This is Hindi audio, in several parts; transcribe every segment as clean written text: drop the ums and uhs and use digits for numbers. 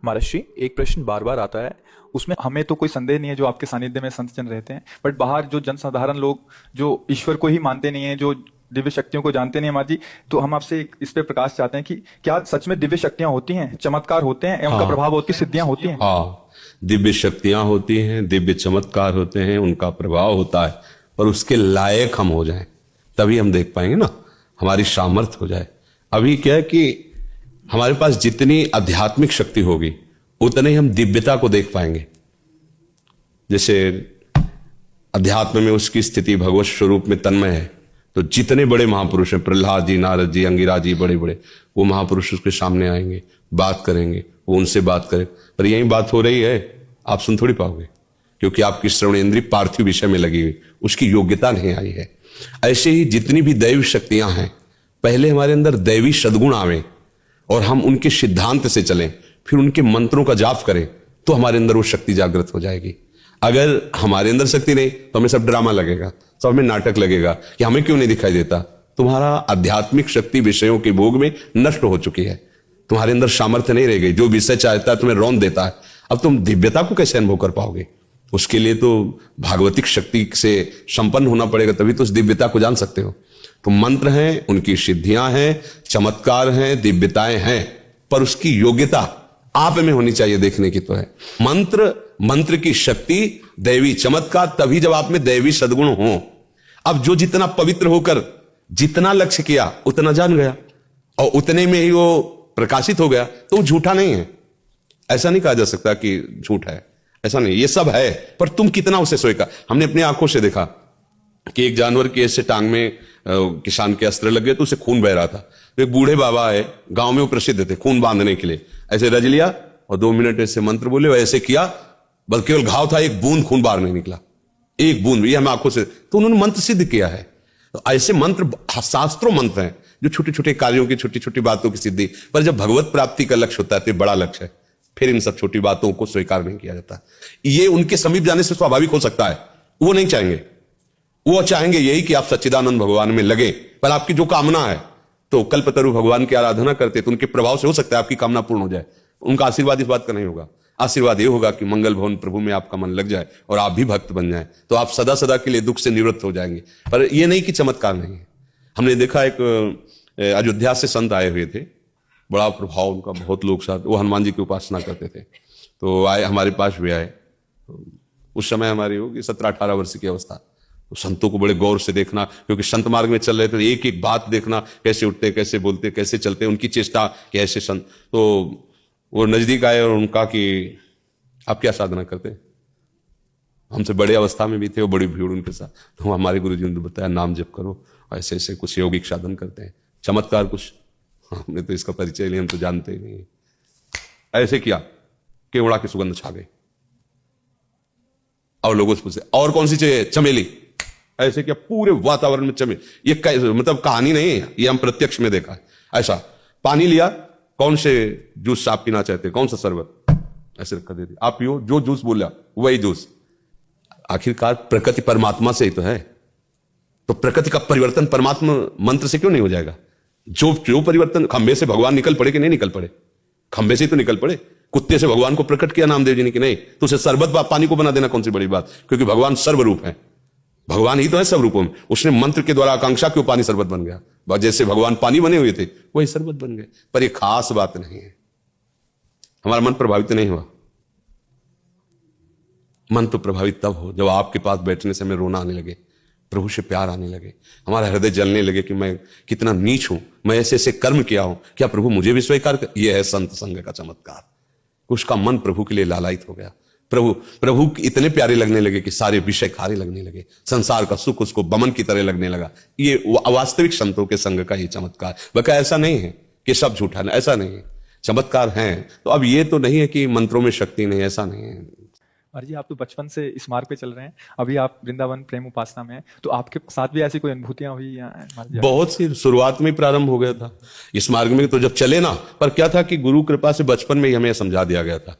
महर्षि, एक प्रश्न बार बार आता है, उसमें हमें तो कोई संदेह नहीं है, जो आपके सानिध्य में संत जन रहते हैं, बट बाहर जो जनसाधारण लोग जो ईश्वर को ही मानते नहीं है, जो दिव्य शक्तियों को जानते नहीं है माँ जी, तो हम आपसे इस पे प्रकाश चाहते हैं कि क्या सच में दिव्य शक्तियां होती हैं, चमत्कार होते हैं, उनका प्रभाव होती है, सिद्धियां होती हैं? हाँ, दिव्य शक्तियां होती हैं, दिव्य चमत्कार होते हैं, उनका प्रभाव होता है, पर उसके लायक हम हो जाएं तभी हम देख पाएंगे ना, हमारी सामर्थ्य हो जाए। अभी क्या है कि हमारे पास जितनी आध्यात्मिक शक्ति होगी उतने ही हम दिव्यता को देख पाएंगे। जैसे अध्यात्म में उसकी स्थिति भगवत स्वरूप में तन्मय है, तो जितने बड़े महापुरुष हैं, प्रहलाद जी, नारद जी, अंगिरा जी, बड़े बड़े, वो महापुरुष उसके सामने आएंगे, बात करेंगे, वो उनसे बात करें, पर यही बात हो रही है, आप सुन थोड़ी पाओगे, क्योंकि आपकी श्रवण इंद्रिय पार्थिव विषय में लगी हुई, उसकी योग्यता नहीं आई है। ऐसे ही जितनी भी दैवी शक्तियां हैं, पहले हमारे अंदर दैवी सद्गुण आवे और हम उनके सिद्धांत से चलें, फिर उनके मंत्रों का जाप करें, तो हमारे अंदर वो शक्ति जागृत हो जाएगी। अगर हमारे अंदर शक्ति नहीं तो हमें सब ड्रामा लगेगा, सब हमें नाटक लगेगा कि हमें क्यों नहीं दिखाई देता। तुम्हारा आध्यात्मिक शक्ति विषयों के भोग में नष्ट हो चुकी है, तुम्हारे अंदर सामर्थ्य नहीं रह गई। जो विषय चाहता है तुम्हें रौंद देता है, अब तुम दिव्यता को कैसे अनुभव कर पाओगे? उसके लिए तो भागवतिक शक्ति से संपन्न होना पड़ेगा, तभी तो उस दिव्यता को जान सकते हो। तो मंत्र हैं, उनकी सिद्धियां हैं, चमत्कार हैं, दिव्यताएं हैं, पर उसकी योग्यता आप में होनी चाहिए, देखने की तो है। मंत्र की शक्ति, दैवी चमत्कार तभी जब आप में दैवी सद्गुण हो। अब जो जितना पवित्र होकर जितना लक्ष्य किया उतना जान गया और उतने में ही वो प्रकाशित हो गया, तो वो झूठा नहीं है। ऐसा नहीं कहा जा सकता कि झूठ है, ऐसा नहीं, ये सब है, पर तुम कितना उसे सोएगा। हमने अपनी आंखों से देखा कि एक जानवर की ऐसे टांग में किसान के अस्त्र लग गए, तो उसे खून बह रहा था। तो एक बूढ़े बाबा है, गांव में वो प्रसिद्ध थे खून बांधने के लिए, ऐसे रज लिया और 2 मिनट ऐसे मंत्र बोले, ऐसे किया, बस केवल घाव था, एक बूंद खून बाहर नहीं निकला, एक बूंद, ये हम आंखों से, तो उन्होंने मंत्र सिद्ध किया है। तो ऐसे मंत्र शास्त्रों मंत्र हैं जो छोटे छोटे कार्यों की, छोटी छोटी बातों की सिद्धि, पर जब भगवत प्राप्ति का लक्ष्य होता है तो बड़ा लक्ष्य है, फिर इन सब छोटी बातों को स्वीकार नहीं किया जाता। ये उनके समीप जाने से स्वाभाविक हो सकता है, वो नहीं चाहेंगे, वो चाहेंगे यही कि आप सच्चिदानंद भगवान में लगे, पर आपकी जो कामना है, तो कल्पतरु भगवान की आराधना करते तो उनके प्रभाव से हो सकता है आपकी कामना पूर्ण हो जाए। उनका आशीर्वाद इस बात का नहीं होगा, आशीर्वाद ये होगा कि मंगल भवन प्रभु में आपका मन लग जाए और आप भी भक्त बन जाए, तो आप सदा सदा के लिए दुख से निवृत्त हो जाएंगे। पर यह नहीं कि चमत्कार नहीं है। हमने देखा एक अयोध्या से संत आए हुए थे, बड़ा प्रभाव उनका, बहुत लोग साथ, वो हनुमान जी की उपासना करते थे, तो आए हमारे पास भी आए। उस समय हमारी होगी 17-18 वर्ष की अवस्था। तो संतों को बड़े गौर से देखना, क्योंकि संत मार्ग में चल रहे थे, एक एक बात देखना, कैसे उठते, कैसे बोलते, कैसे चलते, उनकी चेष्टा कि ऐसे संत। तो वो नजदीक आए और उनका कि आप क्या साधना करते? हमसे बड़े अवस्था में भी थे, वो बड़ी भीड़ उनके साथ। तो हमारे गुरु जी ने बताया नाम जप करो, ऐसे ऐसे कुछ यौगिक साधन करते हैं, चमत्कार कुछ। हमने तो इसका परिचय लिया, हम तो जानते ही नहीं। ऐसे किया, केवड़ा की सुगंध छा गई, और लोगों से पूछे और कौन सी चाहिए? चमेली। ऐसे किया, पूरे वातावरण में चमेली। ये मतलब कहानी नहीं है, ये हम प्रत्यक्ष में देखा है। ऐसा पानी लिया, कौन से जूस आप पीना चाहते, कौन सा शरबत, ऐसे रखा दे दिया, आप पियो, जो जूस बोला वही जूस। आखिरकार प्रकृति परमात्मा से ही तो है, तो प्रकृति का परिवर्तन परमात्मा मंत्र से क्यों नहीं हो जाएगा? जो परिवर्तन, खंबे से भगवान निकल पड़े कि नहीं निकल पड़े? खंबे से ही तो निकल पड़े। कुत्ते से भगवान को प्रकट किया नामदेव जी ने कि नहीं, तो उसे शरबत पानी को बना देना कौन सी बड़ी बात? क्योंकि भगवान सर्वरूप है, भगवान ही तो है सब रूपों में। उसने मंत्र के द्वारा आकांक्षा क्यों पानी शरबत बन गया? जैसे भगवान पानी बने हुए थे वही शरबत बन गए। पर यह खास बात नहीं है, हमारा मन प्रभावित नहीं हुआ। मन तो प्रभावित तब हो जब आपके पास बैठने से हमें रोना आने लगे, प्रभु से प्यार आने लगे, हमारा हृदय जलने लगे कि मैं कितना नीच हूं, मैं ऐसे ऐसे कर्म किया हूं, क्या प्रभु मुझे भी स्वीकार कर? यह है संत संग का चमत्कार। उसका मन प्रभु के लिए लालायित हो गया, प्रभु इतने प्यारे लगने लगे कि सारे विषय खारे लगने लगे, संसार का सुख उसको बमन की तरह लगने लगा। ये वास्तविक संतों के संग का ही चमत्कार। बल्कि ऐसा नहीं है कि सब झूठा, ऐसा नहीं है, चमत्कार हैं। तो अब ये तो नहीं है कि मंत्रों में शक्ति नहीं, ऐसा नहीं है। जी, आप तो बचपन से इस मार्ग पे चल रहे हैं, अभी आप वृंदावन प्रेम उपासना में हैं, तो आपके साथ भी ऐसी कोई अनुभूतियां हुई? बहुत सी, शुरुआत में ही प्रारंभ हो गया था इस मार्ग में, तो जब चले ना, पर क्या था कि गुरु कृपा से बचपन में ही हमें समझा दिया गया था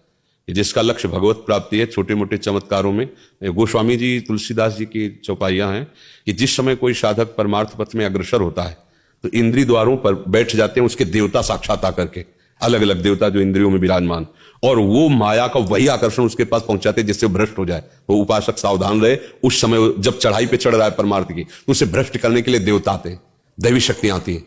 कि जिसका लक्ष्य भगवत प्राप्ति है, छोटे मोटे चमत्कारों में, गोस्वामी जी, तुलसीदास जी की चौपाइयां हैं कि जिस समय कोई साधक परमार्थ पथ में अग्रसर होता है तो इंद्रिय द्वारों पर बैठ जाते हैं उसके देवता साक्षात आकर के, अलग अलग देवता जो इंद्रियों में विराजमान, और वो माया का वही आकर्षण उसके पास पहुंचाते जिससे भ्रष्ट हो जाए। वो उपासक सावधान रहे, उस समय जब चढ़ाई पे चढ़ रहा है परमार्थ की, तो उसे भ्रष्ट करने के लिए देवता आते हैं, दैवी शक्तियां आती हैं।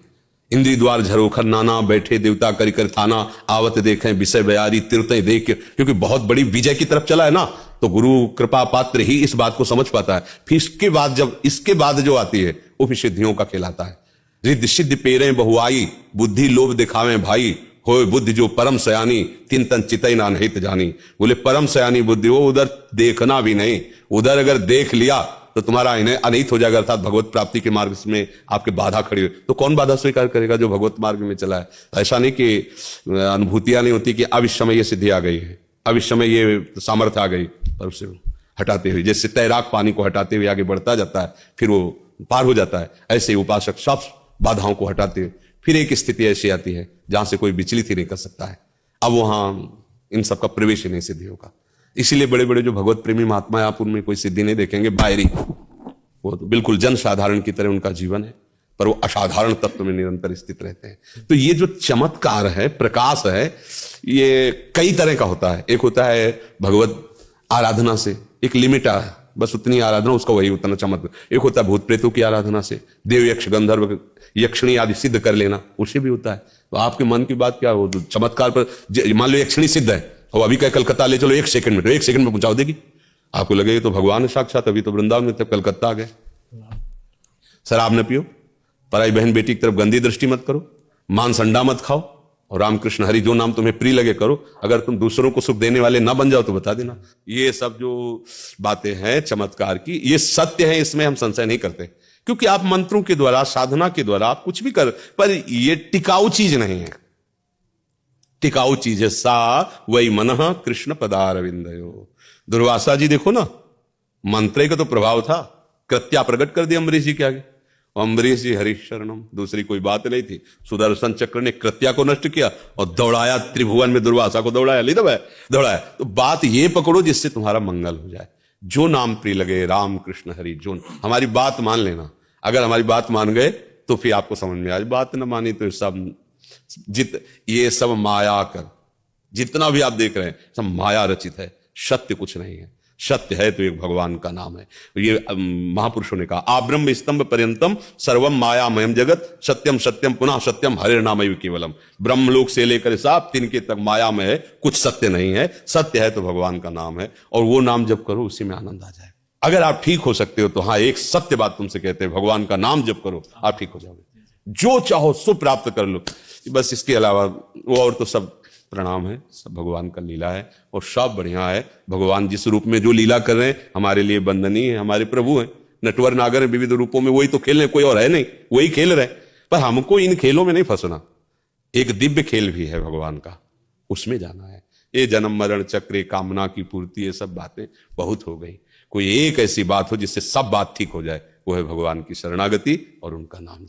इंद्री द्वार झरोखर नाना, बैठे देवता करी कर थाना, आवत देखें विषय बयारी तीर्थें देख, क्योंकि बहुत बड़ी विजय की तरफ चला है ना, तो गुरु कृपा पात्र ही इस बात को समझ पाता है। फिर इसके बाद जो आती है वो फिर सिद्धियों का खेल आता है। रिद्धि सिद्धि पेरें बहुआई, बुद्धि लोभ दिखावे भाई, होए बुद्धि जो परम सयानी, तीन तन चितई ना हित जानी। बोले परम सयानी बुद्धि, वो उधर देखना भी नहीं, उधर अगर देख लिया तो तुम्हारा इन्हें अनित हो जाएगा, अर्थात भगवत प्राप्ति के मार्ग में आपके बाधा खड़ी हुई। तो कौन बाधा स्वीकार करेगा? जो भगवत मार्ग में चला है। ऐसा नहीं कि अनुभूतियां नहीं होती कि अब इस समय ये सिद्धि आ गई है, अब इस समय ये सामर्थ्य आ गई, पर उसे हटाते हुए, जैसे तैराक पानी को हटाते हुए आगे बढ़ता जाता है, फिर वो पार हो जाता है, ऐसे ही उपासक सब बाधाओं को हटाते हुए फिर एक स्थिति ऐसी आती है जहां से कोई विचलित ही नहीं कर सकता है। अब वहां इन सब का प्रवेश ही नहीं सिद्धियों का। इसीलिए बड़े बड़े जो भगवत प्रेमी महात्मा है, आप उनमें कोई सिद्धि नहीं देखेंगे, बाहरी, वो तो बिल्कुल जन साधारण की तरह उनका जीवन है, पर वो असाधारण तत्व में निरंतर स्थित रहते हैं। तो ये जो चमत्कार है, प्रकाश है, ये कई तरह का होता है। एक होता है भगवत आराधना से, एक लिमिट है, बस उतनी आराधना, उसका वही उतना चमत्कार। एक होता है भूत प्रेतों की आराधना से, देव यक्ष गंधर्व यक्षिणी आदि सिद्ध कर लेना, उससे भी होता है। तो आपके मन की बात क्या हो, चमत्कार पर मान लो यक्षिणी सिद्ध है और अभी कह कलकत्ता ले चलो 1 सेकंड में, तो 1 सेकंड में पहुंचा देगी। आपको लगेगा तो भगवान है साक्षात, अभी तो वृंदावन में तब कलकत्ता आ गए। शराब न पियो, पराई बहन बेटी की तरफ गंदी दृष्टि मत करो, मांस अंडा मत खाओ, और रामकृष्ण हरि जो नाम तुम्हें प्रिय लगे करो। अगर तुम दूसरों को सुख देने वाले ना बन जाओ तो बता देना। ये सब जो बातें हैं चमत्कार की, ये सत्य है, इसमें हम संशय नहीं करते, क्योंकि आप मंत्रों के द्वारा, साधना के द्वारा आप कुछ भी कर, पर ये टिकाऊ चीज नहीं है। टिकाऊ चीज है सा वही मनः कृष्ण पदारविंदयो। दुर्वासा जी देखो ना, मंत्र का तो प्रभाव था, कृत्या प्रकट कर दिया अम्बरीश जी के आगे। अम्बरीश जी हरिशरणम, दूसरी कोई बात नहीं थी। सुदर्शन चक्र ने कृत्या को नष्ट किया और दौड़ाया त्रिभुवन में, दुर्वासा को दौड़ाया, ले दौड़ाया। तो बात ये पकड़ो जिससे तुम्हारा मंगल हो जाए। जो नाम प्रिय लगे, राम कृष्ण हरि, जो हमारी बात मान लेना। अगर हमारी बात मान गए तो फिर आपको समझ में आए, बात न मानी तो सब ये सब माया कर, जितना भी आप देख रहे हैं सब माया रचित है, सत्य कुछ नहीं है। सत्य है तो एक भगवान का नाम है। ये महापुरुषों ने कहा, आब्रह्म स्तंभ पर्यंतम सर्वम मायामयम जगत, सत्यम सत्यम पुनः सत्यम हरे नामैव केवलम। ब्रह्मलोक से लेकर साप तिनके तक मायामय है, कुछ सत्य नहीं है। सत्य है तो भगवान का नाम है, और वो नाम जप करो उसी में आनंद आ जाए। अगर आप ठीक हो सकते हो तो हाँ, एक सत्य बात तुमसे कहते हैं, भगवान का नाम जप करो, आप ठीक हो जाओगे, जो चाहो सो प्राप्त कर लो। बस इसके अलावा वो और तो सब प्रणाम है, सब भगवान का लीला है, और सब बढ़िया है। भगवान जिस रूप में जो लीला कर रहे हैं हमारे लिए वंदनीय है, हमारे प्रभु हैं, नटवर नागर हैं विविध रूपों में, वही तो खेल रहे, कोई और है नहीं, वही खेल रहे। पर हमको इन खेलों में नहीं फंसना, एक दिव्य खेल भी है भगवान का, उसमें जाना है। ये जन्म मरण चक्र, कामना की पूर्ति, ये सब बातें बहुत हो गई। कोई एक ऐसी बात हो जिससे सब बात ठीक हो जाए, वो है भगवान की शरणागति और उनका नाम।